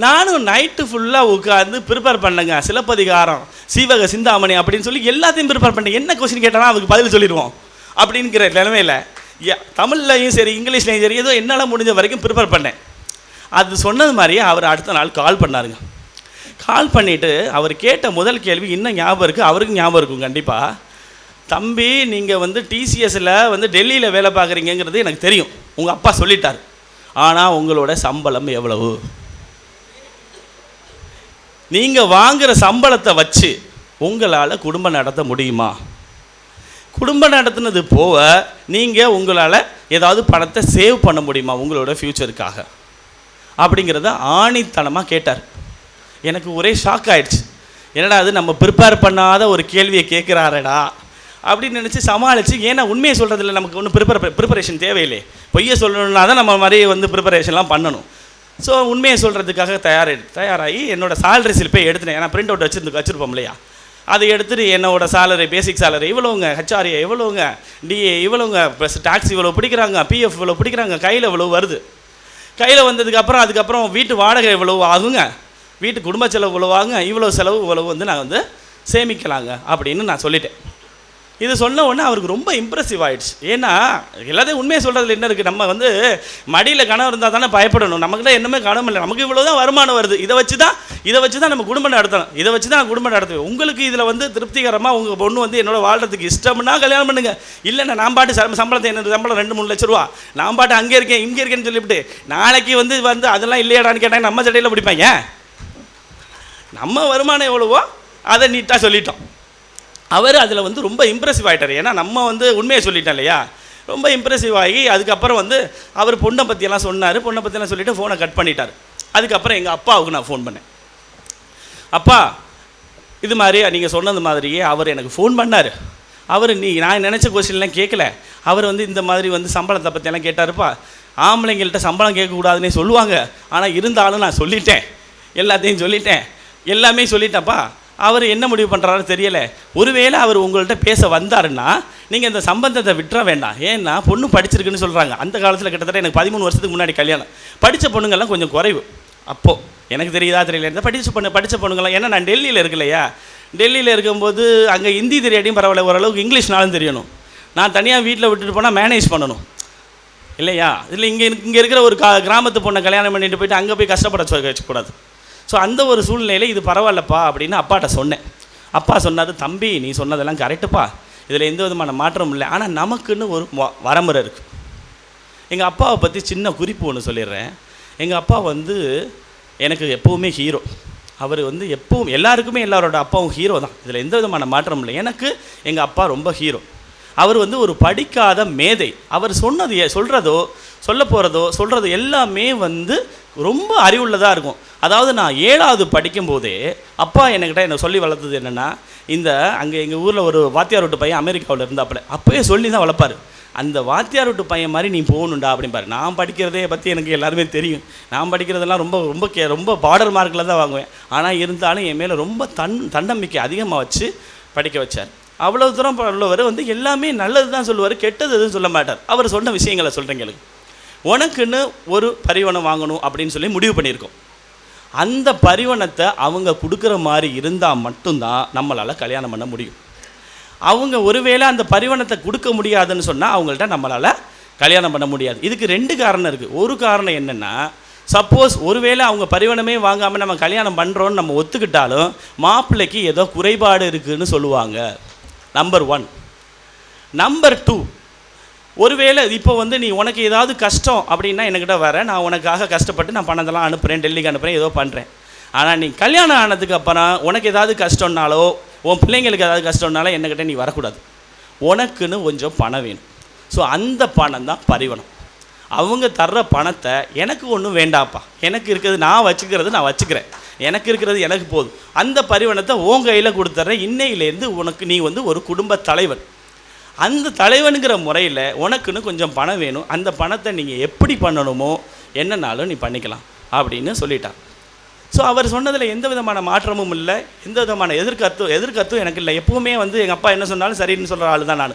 நானும் நைட்டு ஃபுல்லாக உட்காந்து ப்ரிப்பேர் பண்ணேங்க. சிலப்பதிகாரம், சீவக சிந்தாமணி அப்படின்னு சொல்லி எல்லாத்தையும் ப்ரிப்பேர் பண்ணேன். என்ன கொஸ்டின் கேட்டாலும் அதுக்கு பதில் சொல்லிடுவோம் அப்படிங்கிற நிலைமையில் தமிழ்லையும் சரி இங்கிலீஷ்லையும் சரி ஏதோ என்னால் முடிஞ்ச வரைக்கும் ப்ரிப்பேர் பண்ணேன். அது சொன்னது மாதிரியே அவர் அடுத்த நாள் கால் பண்ணாருங்க. கால் பண்ணிவிட்டு அவர் கேட்ட முதல் கேள்வி இன்னும் ஞாபகம் இருக்குது, அவருக்கும் ஞாபகம் இருக்கும் கண்டிப்பாக. தம்பி, நீங்கள் வந்து டிசிஎஸில் வந்து டெல்லியில் வேலை பார்க்குறீங்கிறது எனக்கு தெரியும், உங்கள் அப்பா சொல்லிட்டார். ஆனால் உங்களோட சம்பளம் எவ்வளவு? நீங்கள் வாங்குகிற சம்பளத்தை வச்சு உங்களால் குடும்பம் நடத்த முடியுமா? குடும்பம் நடத்துனது போக நீங்கள் உங்களால் ஏதாவது பணத்தை சேவ் பண்ண முடியுமா உங்களோட ஃப்யூச்சருக்காக? அப்படிங்கிறத ஆணித்தனமாக கேட்டார். எனக்கு ஒரே ஷாக் ஆகிடுச்சு. என்னடா அது நம்ம ப்ரிப்பேர் பண்ணாத ஒரு கேள்வியை கேட்குறாரடா அப்படின்னு நினச்சி சமாளித்து, ஏன்னா உண்மையை சொல்கிறதில்ல, நமக்கு ஒன்றும் ப்ரிப்பரேஷன் தேவையில்லை. பொய்யை சொல்லணுன்னா தான் நம்ம மாதிரி வந்து ப்ரிப்பரேஷன்லாம் பண்ணணும். ஸோ உண்மையை சொல்கிறதுக்காக தயாராகி என்னோடய சேலரி ஸ்லிப்பை எடுத்துனேன். ஏன்னா பிரிண்ட் அவுட் வச்சுருப்போம் இல்லையா, அதை எடுத்துகிட்டு என்னோட சேலரி, பேசிக் சேலரி இவ்வளோங்க, ஹெச்ஆர்ஏ இவ்வளோங்க, டிஏ இவ்வளோங்க, ப்ளஸ் டாக்ஸ் இவ்வளோ பிடிக்கிறாங்க, பிஎஃப் இவ்வளோ பிடிக்கிறாங்க, கையில் இவ்வளோ வருது. கையில் வந்ததுக்கப்புறம் அதுக்கப்புறம் வீட்டு வாடகை இவ்வளவு ஆகுங்க, வீட்டு குடும்ப செலவு இவ்வளோ ஆகுங்க, இவ்வளோ செலவு இவ்வளவு வந்து நான் வந்து சேமிக்கலாங்க அப்படின்னு நான் சொல்லிட்டேன். இது சொன்ன உடனே அவருக்கு ரொம்ப இம்ப்ரெசிவ் ஆகிடுச்சு. ஏன்னா எல்லாத்தையும் உண்மையை சொல்கிறதுல என்ன இருக்குது, நம்ம வந்து மடியில் கனவு இருந்தால் தானே பயப்படணும். நமக்குலாம் என்னமே கனவு இல்லை, நமக்கு இவ்வளோ தான் வருமானம் வருது, இதை வச்சு தான் நம்ம குடும்பம் நடத்தணும், இதை வச்சு தான் நான் குடும்பம் நடத்துவேன். உங்களுக்கு இதில் வந்து திருப்திகரமாக உங்கள் பொண்ணு வந்து என்னோட வாழ்கிறதுக்கு இஷ்டம்னா கல்யாணம் பண்ணுங்கள். இல்லைண்ணா நான் பாட்டு சம்பளத்தை என்ன சம்பளம் 2-3 லட்ச ரூபா, நான் பாட்டு அங்கே இருக்கேன் இங்கே இருக்கேன்னு சொல்லிவிட்டு நாளைக்கு வந்து அதெல்லாம் இல்லையாடான்னு கேட்டாங்க, நம்ம சட்டையில் பிடிப்பாங்க. நம்ம வருமானம் எவ்வளவோ அதை நீட்டாக சொல்லிட்டோம். அவர் அதில் வந்து ரொம்ப இம்ப்ரெசிவ் ஆகிட்டார். ஏன்னா நம்ம வந்து உண்மையை சொல்லிட்டோம் இல்லையா, ரொம்ப இம்ப்ரெசிவ் ஆகி அதுக்கப்புறம் வந்து அவர் பொண்ணை பற்றியெல்லாம் சொன்னார். பொண்ணை பற்றியெல்லாம் சொல்லிவிட்டு ஃபோனை கட் பண்ணிட்டார். அதுக்கப்புறம் எங்கள் அப்பாவுக்கு நான் ஃபோன் பண்ணேன். அப்பா, இது மாதிரி நீங்கள் சொன்னது மாதிரியே அவர் எனக்கு ஃபோன் பண்ணார். அவர் நான் நினச்ச கொஸ்டின்லாம் கேட்கல. அவர் வந்து இந்த மாதிரி வந்து சம்பளத்தை பற்றியெல்லாம் கேட்டாருப்பா. ஆம்பளைங்கள்ட்ட சம்பளம் கேட்கக்கூடாதுன்னே சொல்லுவாங்க, ஆனால் இருந்தாலும் நான் சொல்லிட்டேன், எல்லாத்தையும் சொல்லிட்டேன், எல்லாமே சொல்லிட்டேன்ப்பா. அவர் என்ன முடிவு பண்ணுறாரு தெரியலை. ஒருவேளை அவர் உங்கள்கிட்ட பேச வந்தாருன்னா நீங்கள் இந்த சம்பந்தத்தை விட்டுற வேண்டாம். ஏன்னா பொண்ணு படிச்சிருக்குன்னு சொல்கிறாங்க. அந்த காலத்தில் கிட்டத்தட்ட எனக்கு 13 வருஷத்துக்கு முன்னாடி கல்யாணம். படித்த பொண்ணுங்கள்லாம் கொஞ்சம் குறைவு. அப்போது எனக்கு தெரியுதா தெரியல, படித்த பொண்ணுங்கள்லாம். ஏன்னா நான் டெல்லியில் இருக்கலையா, டெல்லியில் இருக்கும்போது அங்கே ஹிந்தி தெரியாட்டியும் பரவாயில்ல, ஓரளவுக்கு இங்கிலீஷ்னாலும் தெரியணும். நான் தனியாக வீட்டில் விட்டுட்டு போனால் மேனேஜ் பண்ணணும் இல்லையா. இதில் இங்கே இருக்கிற ஒரு கிராமத்து பொண்ணை கல்யாணம் பண்ணிட்டு போயிட்டு அங்கே போய் கஷ்டப்பட வச்சுக்கூடாது. ஸோ அந்த ஒரு சூழ்நிலையில் இது பரவாயில்லப்பா அப்படின்னு அப்பாட்ட சொன்னேன். அப்பா சொன்னார், தம்பி நீ சொன்னதெல்லாம் கரெக்டுப்பா, இதில் எந்த விதமான மாற்றமும் இல்லை, ஆனால் நமக்குன்னு ஒரு வரமுறை இருக்குது. எங்கள் அப்பாவை பற்றி சின்ன குறிப்பு ஒன்று சொல்லிடுறேன். எங்கள் அப்பா வந்து எனக்கு எப்போவுமே ஹீரோ. அவர் வந்து எப்பவும் எல்லாருக்குமே எல்லாரோட அப்பாவும் ஹீரோ தான், இதில் எந்த விதமான மாற்றமும் இல்லை. எனக்கு எங்கள் அப்பா ரொம்ப ஹீரோ. அவர் வந்து ஒரு படிக்காத மேதை. அவர் சொன்னது சொல்கிறது எல்லாமே வந்து ரொம்ப அறிவுள்ளதாக இருக்கும். அதாவது நான் 7வது படிக்கும்போதே அப்பா என்கிட்ட என்னை சொல்லி வளர்த்தது என்னென்னா, அங்கே எங்கள் ஊரில் ஒரு வாத்தியார் விட்டு பையன் அமெரிக்காவில் இருந்தாப்புல, அப்போயே சொல்லி தான் வளர்ப்பார். அந்த வாத்தியார் விட்டு பையன் மாதிரி நீ போகணுண்டா அப்படிம்பாரு. நான் படிக்கிறதே பற்றி எனக்கு எல்லாருமே தெரியும். நான் படிக்கிறதெல்லாம் ரொம்ப ரொம்ப ரொம்ப பார்டர் மார்க்கில் தான் வாங்குவேன். ஆனால் இருந்தாலும் என் மேலே ரொம்ப தன்னம்பிக்கை அதிகமாக வச்சு படிக்க வச்சார். அவ்வளோ தூரம் உள்ளவர் வந்து எல்லாமே நல்லது தான் சொல்லுவார், கெட்டது எதுவும் சொல்ல மாட்டார். அவர் சொன்ன விஷயங்களை சொல்கிறேங்க. எனக்கு உனக்குன்னு ஒரு பரிவனம் வாங்கணும் அப்படின்னு சொல்லி முடிவு பண்ணியிருக்கோம். அந்த பரிவனத்தை அவங்க கொடுக்குற மாதிரி இருந்தால் மட்டும்தான் நம்மளால் கல்யாணம் பண்ண முடியும். அவங்க ஒருவேளை அந்த பரிவனத்தை கொடுக்க முடியாதுன்னு சொன்னால் அவங்கள்ட்ட நம்மளால் கல்யாணம் பண்ண முடியாது. இதுக்கு 2 காரணம் இருக்குது. ஒரு காரணம் என்னென்னா, சப்போஸ் ஒருவேளை அவங்க பரிவனமே வாங்காமல் நம்ம கல்யாணம் பண்ணுறோன்னு நம்ம ஒத்துக்கிட்டாலும் மாப்பிள்ளைக்கு ஏதோ குறைபாடு இருக்குதுன்னு சொல்லுவாங்க. நம்பர் 1. நம்பர் 2, ஒருவேளை இப்போ வந்து நீ உனக்கு ஏதாவது கஷ்டம் அப்படின்னா என்கிட்ட வர, நான் உனக்காக கஷ்டப்பட்டு நான் பணத்தெல்லாம் அனுப்புகிறேன், டெல்லிக்கு அனுப்புகிறேன், ஏதோ பண்ணுறேன். ஆனால் நீ கல்யாணம் ஆனதுக்கு அப்புறம் உனக்கு ஏதாவது கஷ்டம்னாலோ உன் பிள்ளைங்களுக்கு ஏதாவது கஷ்டம்னாலும் என்கிட்ட நீ வரக்கூடாது. உனக்குன்னு கொஞ்சம் பணம் வேணும். ஸோ அந்த பணம் தான் பரிவனம். அவங்க தர்ற பணத்தை எனக்கு ஒன்றும் வேண்டாப்பா, எனக்கு இருக்கிறது நான் வச்சுக்கிறது நான் வச்சுக்கிறேன், எனக்கு இருக்கிறது எனக்கு போதும், அந்த பரிவனத்தை உன் கையில் கொடுத்துட்றேன், இன்னையிலேருந்து உனக்கு நீ வந்து ஒரு குடும்ப தலைவன். அந்த தலைவனுங்கிற முறையில் உனக்குன்னு கொஞ்சம் பணம் வேணும், அந்த பணத்தை நீங்கள் எப்படி பண்ணணுமோ என்னன்னாலும் நீ பண்ணிக்கலாம் அப்படின்னு சொல்லிட்டான். ஸோ அவர் சொன்னதில் எந்த விதமான மாற்றமும் இல்லை, எந்த விதமான எதிர்கருத்தும் எனக்கு இல்லை. எப்பவுமே வந்து எங்கள் அப்பா என்ன சொன்னாலும் சரின்னு சொல்கிற ஆள் தான் நான்.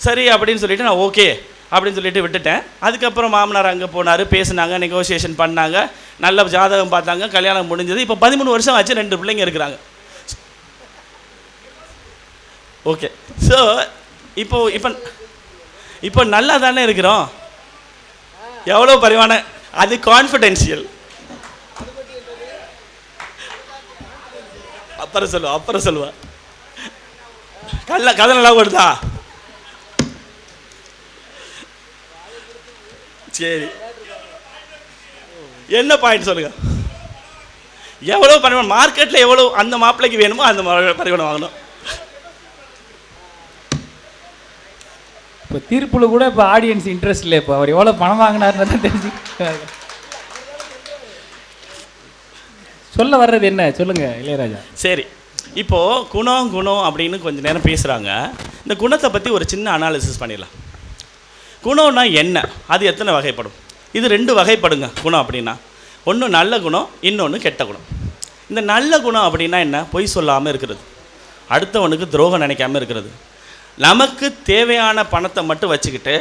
சரி அப்படின்னு சொல்லிவிட்டு நான் ஓகே அப்படின்னு சொல்லிட்டு விட்டுட்டேன். அதுக்கப்புறம் மாமனார் அங்கே போனார், பேசினாங்க, நெகோசியேஷன் பண்ணாங்க, நல்ல ஜாதகம் பார்த்தாங்க, கல்யாணம் முடிஞ்சது. இப்போ 13 வருஷம் ஆச்சு, 2 பிள்ளைங்க இருக்கிறாங்க. ஓகே. ஸோ இப்போ இப்போ இப்போ நல்லா தானே இருக்கிறோம். எவ்வளோ பரிவான, அது கான்ஃபிடென்ஷியல். அப்புறம் சொல்லுவா கதை நல்லா கொடுத்தா. சரி, என்ன பாயிண்ட் சொல்லுங்க. எவ்வளோ பரிமாணம் மார்க்கெட்டில் எவ்வளோ அந்த மாப்பிள்ளைக்கு வேணுமோ அந்த பரிமாணம் வாங்கணும். இப்போ தீர்ப்புல கூட இப்போ ஆடியன்ஸ் இன்ட்ரெஸ்ட் இல்லை. இப்போ அவர் எவ்வளோ பணம் வாங்கினார்னு தெரிஞ்சு சொல்ல வர்றது என்ன சொல்லுங்க இளையராஜா. சரி, இப்போது குணம் அப்படின்னு கொஞ்சம் நேரம் பேசுகிறாங்க. இந்த குணத்தை பற்றி ஒரு சின்ன அனாலிசிஸ் பண்ணிடலாம். குணம்னா என்ன, அது எத்தனை வகைப்படும்? இது 2 வகைப்படுங்க குணம் அப்படின்னா. ஒன்று நல்ல குணம், இன்னொன்று கெட்ட குணம். இந்த நல்ல குணம் அப்படின்னா என்ன? பொய் சொல்லாமல் இருக்கிறது, அடுத்தவனுக்கு துரோகம் நினைக்காமல் இருக்கிறது, நமக்கு தேவையான பணத்தை மட்டும் வச்சுக்கிட்டு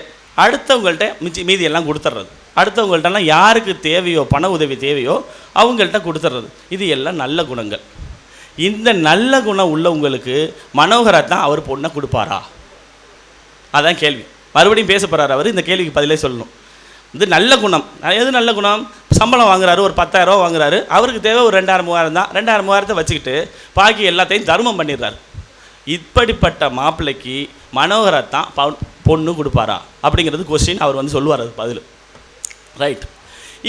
அடுத்தவங்கள்ட்ட மீதியெல்லாம் கொடுத்துட்றது, அடுத்தவங்கள்ட்டலாம் யாருக்கு தேவையோ பண உதவி தேவையோ அவங்கள்ட்ட கொடுத்துட்றது. இது எல்லாம் நல்ல குணங்கள். இந்த நல்ல குணம் உள்ளவங்களுக்கு மனோகரா தான் அவர் பொண்ணை கொடுப்பாரா? அதான் கேள்வி. மறுபடியும் பேச போகிறார் அவர். இந்த கேள்விக்கு பதிலே சொல்லணும். இது நல்ல குணம். எது நல்ல குணம்? சம்பளம் வாங்குறாரு, ஒரு 10,000 ரூபா வாங்குறாரு, அவருக்கு தேவை ஒரு 2,000-3,000 தான். 2,000-3,000 வச்சுக்கிட்டு பாக்கி எல்லாத்தையும் தர்மம் பண்ணிடுறாரு. இப்படிப்பட்ட மாப்பிள்ளைக்கு மனோகரா தான் பொண்ணு கொடுப்பாரா அப்படிங்கிறது கொஸ்டின். அவர் வந்து சொல்லுவார் அது பதில். ரைட்.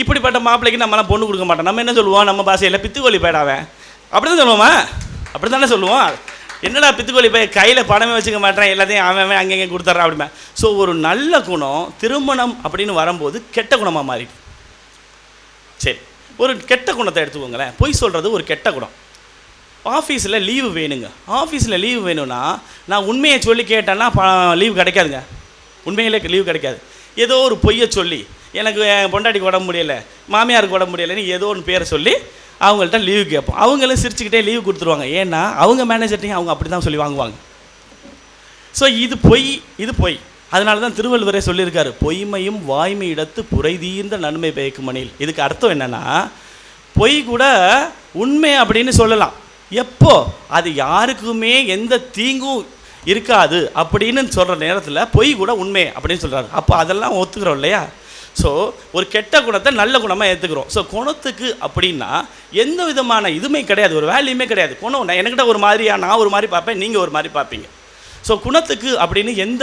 இப்படிப்பட்ட மாப்பிள்ளைக்கு நம்மளாம் பொண்ணு கொடுக்க மாட்டோம். நம்ம என்ன சொல்லுவோம்? நம்ம பாஷையில் பித்துக்கோழி போயிடாவேன் அப்படி தான் சொல்லுவோமா? அப்படி தானே சொல்லுவோம். என்னடா பித்துக்கோழி போய் கையில் பணமே வச்சுக்க மாட்டேன், எல்லாத்தையும் அவன் அங்கங்கே கொடுத்துட்றான் அப்படிமே. ஸோ ஒரு நல்ல குணம் திருமணம் அப்படின்னு வரும்போது கெட்ட குணமாக மாறிடும். சரி, ஒரு கெட்ட குணத்தை எடுத்துக்கோங்களேன். பொய் சொல்கிறது ஒரு கெட்ட குணம். ஆஃபீஸில் லீவு வேணுங்க. ஆஃபீஸில் லீவு வேணும்னா நான் உண்மையை சொல்லி கேட்டேன்னா லீவு கிடைக்காதுங்க. உண்மையிலே லீவு கிடைக்காது. ஏதோ ஒரு பொய்யை சொல்லி எனக்கு என் பொண்டாட்டிக்கு உடம்பு முடியலை, மாமியாருக்கு உடம்பு முடியலைன்னு ஏதோ ஒன்று பேரை சொல்லி அவங்கள்ட்ட லீவு கேட்போம். அவங்களும் சிரிச்சுக்கிட்டே லீவு கொடுத்துருவாங்க. ஏன்னா அவங்க மேனேஜர்ட்டையும் அவங்க அப்படி தான் சொல்லி வாங்குவாங்க. ஸோ இது பொய். அதனால தான் திருவள்ளுவரே சொல்லியிருக்காரு, பொய்மையும் வாய்மை இடத்து புரை தீர்ந்த நன்மை பயக்கும் மணியில். இதுக்கு அர்த்தம் என்னென்னா, பொய் கூட உண்மை அப்படின்னு சொல்லலாம். எப்போ அது யாருக்குமே எந்த தீங்கும் இருக்காது அப்படின்னு சொல்கிற நேரத்தில் பொய் கூட உண்மை அப்படின்னு சொல்கிறாரு. அப்போ அதெல்லாம் ஒத்துக்கிறோம் இல்லையா? ஸோ ஒரு கெட்ட குணத்தை நல்ல குணமாக ஏற்றுக்கிறோம். ஸோ குணத்துக்கு அப்படின்னா எந்த விதமான இதுவுமே கிடையாது, ஒரு வேல்யூமே கிடையாது. குணம் என்கிட்ட ஒரு மாதிரியா, நான் ஒரு மாதிரி பார்ப்பேன், நீங்கள் ஒரு மாதிரி பார்ப்பீங்க. ஸோ குணத்துக்கு அப்படின்னு எந்த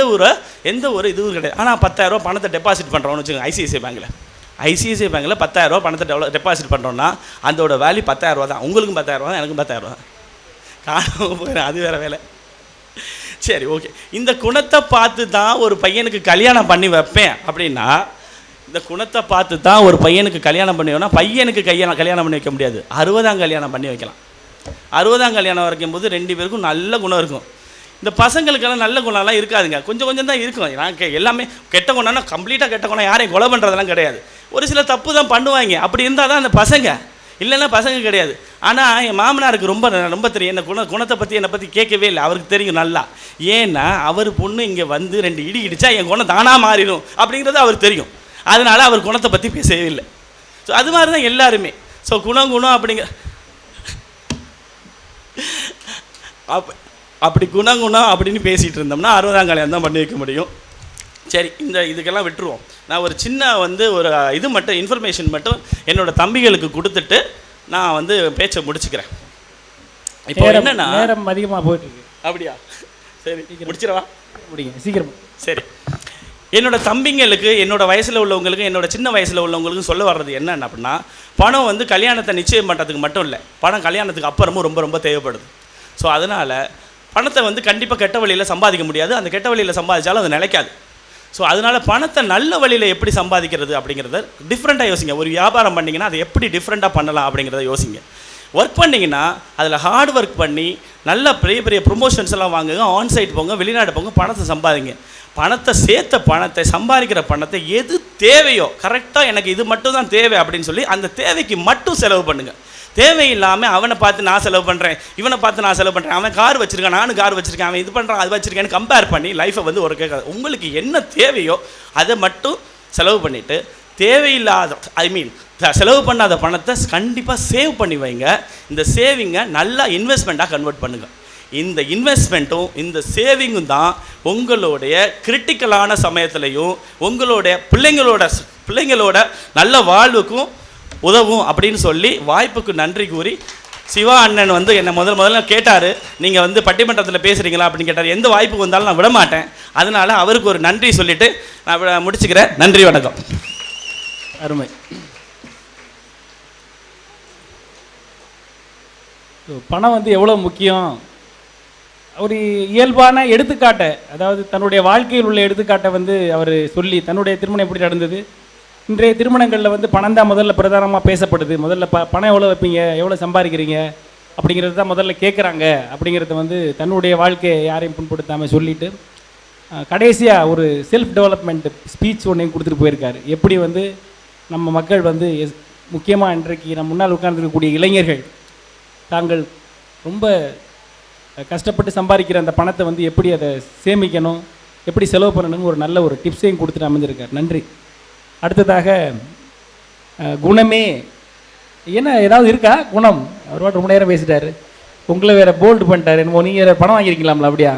ஒரு இதுவும் கிடையாது. ஆனால் 10,000 ரூபா பணத்தை டெபாசிட் பண்ணுறோன்னு வச்சுக்கோங்க. ஐசிஐசிஐ பேங்கில் 10,000 ரூபா பணத்தை டெபாசிட் பண்ணுறோன்னா அதோட வேல்யூ 10,000 ரூபா தான். உங்களுக்கும் 10,000 ரூபா தான், எனக்கும் 10,000 ரூபா தான். காரணம் போயிடும், அது வேறு வேலை. சரி, ஓகே. இந்த குணத்தை பார்த்து தான் ஒரு பையனுக்கு கல்யாணம் பண்ணி வைப்பேன் அப்படின்னா, இந்த குணத்தை பார்த்து தான் ஒரு பையனுக்கு கல்யாணம் பண்ணி வைனா பையனுக்கு கல்யாணம் பண்ணி வைக்க முடியாது. 60ஆம் கல்யாணம் பண்ணி வைக்கலாம். 60ஆம் கல்யாணம் வைக்கும் போது 2 பேருக்கும் நல்ல குணம் இருக்கும். இந்த பசங்களுக்கெல்லாம் நல்ல குணம்லாம் இருக்காதுங்க, கொஞ்சம் கொஞ்சம் தான் இருக்கும். நான் எல்லாமே கெட்ட குணம்னா கம்ப்ளீட்டாக கெட்ட குணம், யாரையும் கொலை பண்ணுறதெல்லாம் கிடையாது. ஒரு சில தப்பு தான் பண்ணுவாங்க, அப்படி இருந்தால் தான் அந்த பசங்க, இல்லைன்னா பசங்க கிடையாது. ஆனால் என் மாமனாருக்கு ரொம்ப ரொம்ப தெரியும், என்ன குணத்தை பற்றி என்னை பற்றி கேட்கவே இல்லை, அவருக்கு தெரியும் நல்லா. ஏன்னா அவர் பொண்ணு இங்கே வந்து 2 இடி இடித்தா என் குணம் தானாக மாறிடும் அப்படிங்கிறது அவருக்கு தெரியும். அதனால் அவர் குணத்தை பற்றி பேசவே இல்லை. ஸோ அது மாதிரி தான் எல்லாருமே. ஸோ குணம் அப்படிங்கிற அப்படி குணம் அப்படின்னு பேசிகிட்டு இருந்தோம்னா 60ஆம் கல்யாணம் தான் பண்ணி வைக்க முடியும். சரி, இதுக்கெல்லாம் விட்டுருவோம். நான் ஒரு சின்ன ஒரு இது மட்டும் இன்ஃபர்மேஷன் மட்டும் என்னோடய தம்பிகளுக்கு கொடுத்துட்டு நான் பேச்சை முடிச்சுக்கிறேன். இப்போ என்னன்னா நேரம் அதிகமாக போயிட்டுருக்கு. அப்படியா? சரி, முடிச்சிடவா? முடிங்க சீக்கிரம். சரி, என்னோடய தம்பிங்களுக்கு, என்னோடய வயசில் உள்ளவங்களுக்கு, என்னோடய சின்ன வயசில் உள்ளவங்களுக்கும் சொல்ல வர்றது என்னென்ன அப்படின்னா, பணம் கல்யாணத்தை நிச்சயம் பண்ணுறதுக்கு மட்டும் இல்லை, பணம் கல்யாணத்துக்கு அப்புறமும் ரொம்ப ரொம்ப தேவைப்படுது. ஸோ அதனால் பணத்தை கண்டிப்பாக கெட்ட வழியில் சம்பாதிக்க முடியாது, அந்த கெட்ட வழியில் சம்பாதிச்சாலும் அது நிலைக்காது. ஸோ அதனால் பணத்தை நல்ல வழியில் எப்படி சம்பாதிக்கிறது அப்படிங்கிறத டிஃப்ரெண்ட்டாக யோசிங்க. ஒரு வியாபாரம் பண்ணிங்கன்னா அதை எப்படி டிஃப்ரெண்ட்டாக பண்ணலாம் அப்படிங்கிறத யோசிங்க. ஒர்க் பண்ணிங்கன்னா அதில் ஹார்ட் ஒர்க் பண்ணி நல்ல பெரிய பெரிய ப்ரொமோஷன்ஸ் எல்லாம் வாங்குங்க, ஆன்சைட் போங்க, வெளிநாடு போங்க, பணத்தை சம்பாதிங்க. பணத்தை சேர்த்த பணத்தை, சம்பாதிக்கிற பணத்தை எது தேவையோ கரெக்டாக எனக்கு இது மட்டும் தான் தேவை அப்படின்னு சொல்லி அந்த தேவைக்கு மட்டும் செலவு பண்ணுங்கள். தேவையில்லாமல் அவனை பார்த்து நான் செலவு பண்ணுறேன், இவனை பார்த்து நான் செலவு பண்ணுறேன், அவன் கார் வச்சுருக்கான், நானும் கார் வச்சுருக்கேன், அவன் இது பண்ணுறான் அது வச்சுருக்கேன்னு கம்பேர் பண்ணி லைஃப்பை ஒரு கேட்காது. உங்களுக்கு என்ன தேவையோ அதை மட்டும் செலவு பண்ணிவிட்டு தேவையில்லாத செலவு பண்ணாத பணத்தை கண்டிப்பாக சேவ் பண்ணி வைங்க. இந்த சேவிங்கை நல்லா இன்வெஸ்ட்மெண்ட்டாக கன்வெர்ட் பண்ணுங்கள். இந்த இன்வெஸ்ட்மெண்ட்டும் இந்த சேவிங்கும் தான் உங்களுடைய கிரிட்டிக்கலான சமயத்துலையும் உங்களுடைய பிள்ளைங்களோட நல்ல வாழ்வுக்கும் உதவும் அப்படின்னு சொல்லி வாய்ப்புக்கு நன்றி கூறி, சிவா அண்ணன் என்னை முதல்ல கேட்டார், நீங்கள் பட்டிமன்றத்தில் பேசுகிறீங்களா அப்படின்னு கேட்டார். எந்த வாய்ப்பு வந்தாலும் நான் விட மாட்டேன், அதனால் அவருக்கு ஒரு நன்றி சொல்லிவிட்டு நான் முடிச்சுக்கிறேன். நன்றி, வணக்கம். அருமை. பணம் எவ்வளோ முக்கியம், ஒரு இயல்பான எடுத்துக்காட்டை, அதாவது தன்னுடைய வாழ்க்கையில் உள்ள எடுத்துக்காட்டை அவர் சொல்லி, தன்னுடைய திருமணம் எப்படி நடந்தது, இன்றைய திருமணங்களில் பணம் தான் முதல்ல பிரதானமாக பேசப்படுது. முதல்ல பணம் எவ்வளோ வைப்பீங்க, எவ்வளோ சம்பாதிக்கிறீங்க அப்படிங்கிறது தான் முதல்ல கேட்குறாங்க. அப்படிங்கிறத தன்னுடைய வாழ்க்கையை யாரையும் புண்படுத்தாமல் சொல்லிவிட்டு கடைசியாக ஒரு செல்ஃப் டெவலப்மெண்ட் ஸ்பீச் ஒன்றையும் கொடுத்துட்டு போயிருக்காரு. எப்படி நம்ம மக்கள் முக்கியமாக இன்றைக்கு நம்ம முன்னால் உட்கார்ந்துருக்கக்கூடிய இளைஞர்கள் தாங்கள் ரொம்ப கஷ்டப்பட்டு சம்பாதிக்கிற அந்த பணத்தை எப்படி அதை சேமிக்கணும், எப்படி செலவு பண்ணணும்னு ஒரு நல்ல ஒரு டிப்ஸையும் கொடுத்துட்டு அமைஞ்சிருக்கார். நன்றி. அடுத்ததாக குணமே என்ன ஏதாவது இருக்கா? குணம் அவர் ரொம்ப நேரம் பேசிட்டாரு, உங்களை வேறு போல்டு பண்ணிட்டாரு, என்னமோ நீங்கள் வேறு பணம் வாங்கியிருக்கலாம்ல, அப்படியா?